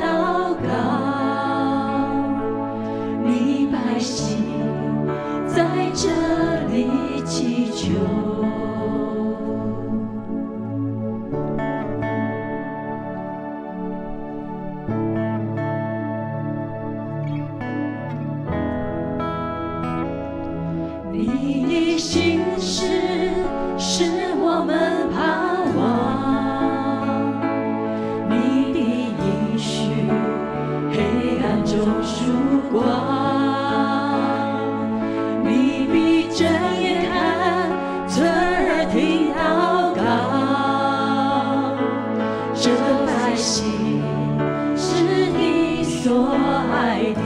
祷告，你百姓在这里祈求。你的心事是我们盼望，你的应许黑暗中曙光，你必睁眼看，侧耳听祷告，这百姓是你所爱的。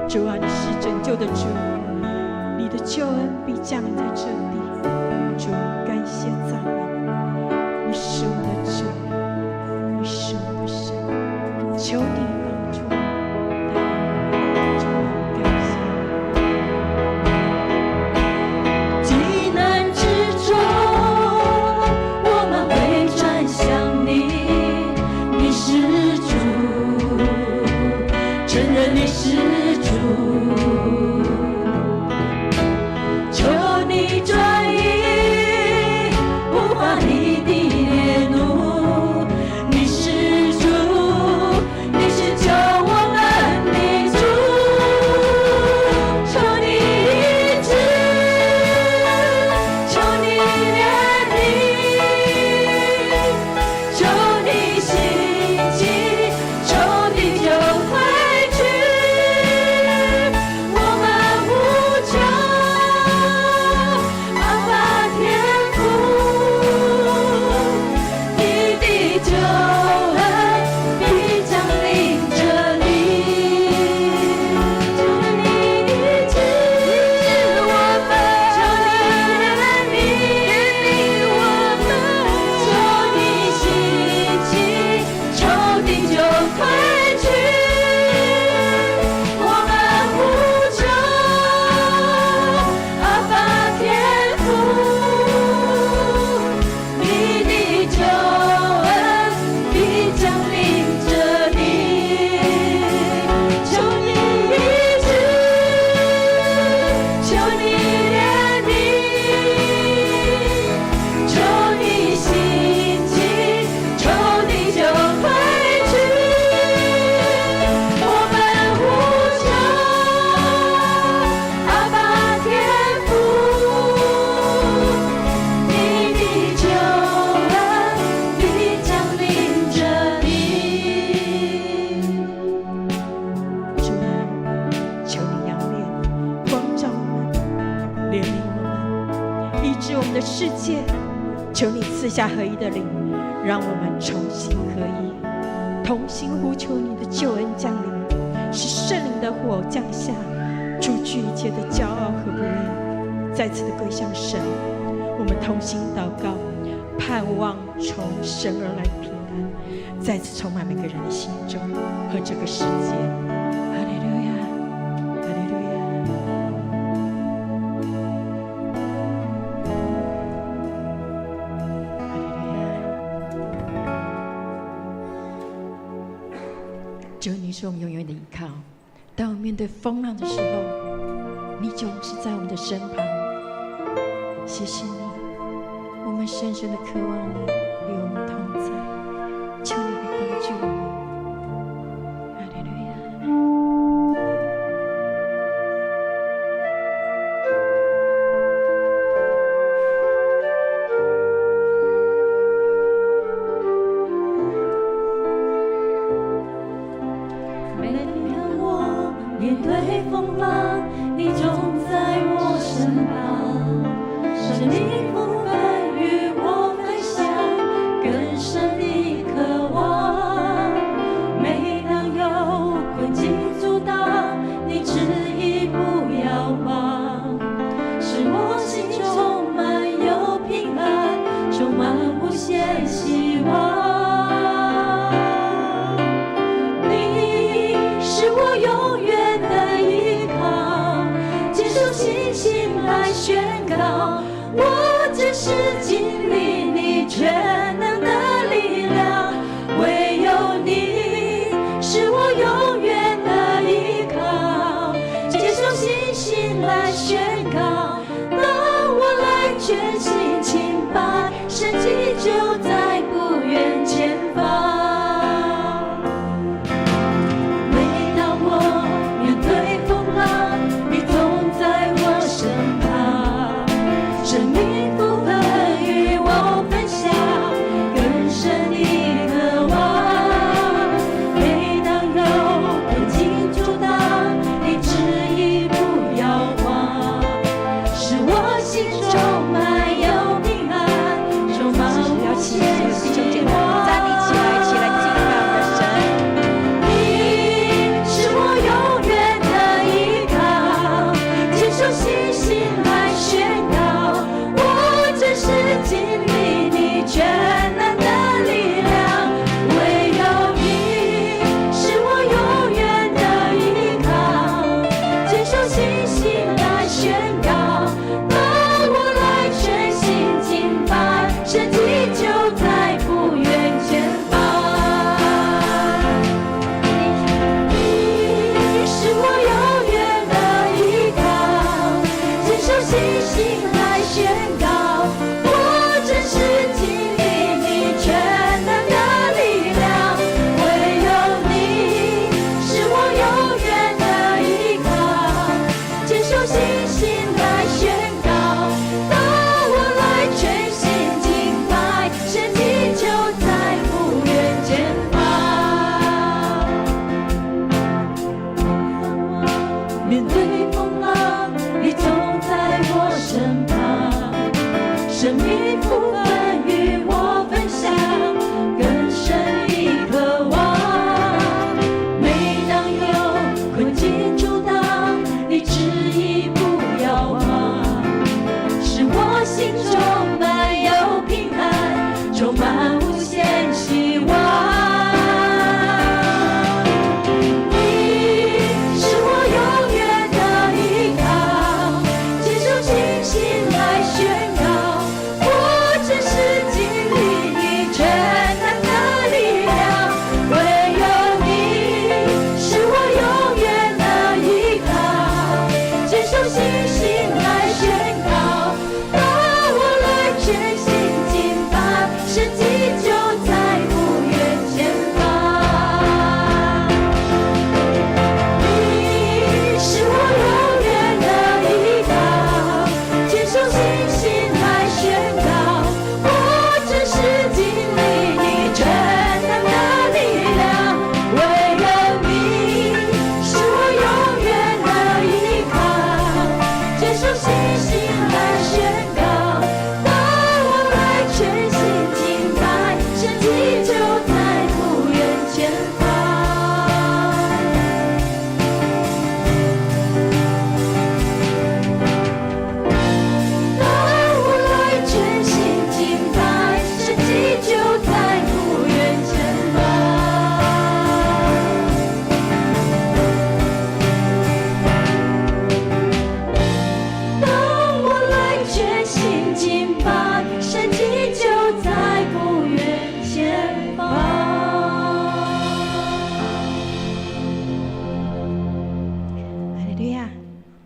主啊，你是拯救的主，你的救恩必降临在这里。主，感谢赞美，你是我的主，你是我的神，求你帮助我，主，感谢。急难之中，我们会转向你，你是主，承认你是主。求你转移不发你的烈怒，你是主，你是救我们的主。求你医治，求你怜悯，求你兴起，求你就退去。世界，求你赐下合一的灵，让我们重新合一。同心呼求你的救恩降临，使圣灵的火降下，除去一切的骄傲和不义，再次的归向神。我们同心祷告，盼望从神而来的平安再次充满每个人的心中和这个世界。哈利路亚，哈利路亚。主，你是我们永远的依靠。当我们面对风浪的时候，你就是在我们的身旁。谢谢你，我们深深的渴望你与我们同在，求你来帮助我们。哈利路亚。每当我面对风浪，你总在我身旁，生命不分与我分享更深的渴望。每当有困境阻挡，你执意不要忘，使我心充满有平安，充满无限希望。是我永远的依靠，接受信心来宣告，我真实经历你全能的力量，唯有你是我永远的依靠，接受信心来宣告，当我来全心敬拜，神迹就在不远前方。生命不分与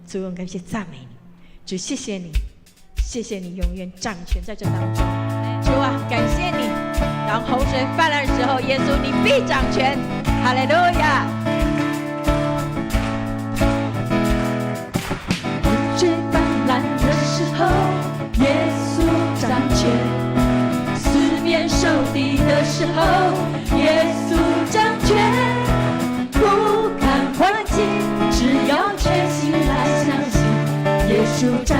主，我们感谢赞美你，主，谢谢你，谢谢你永远掌权在这当中。主啊，感谢你，当洪水泛滥的时候，耶稣你必掌权。哈利路亚。洪水泛滥的时候，耶稣掌权；四面受敌的时候，耶稣掌权。不看环境，只要全心来相信，耶稣掌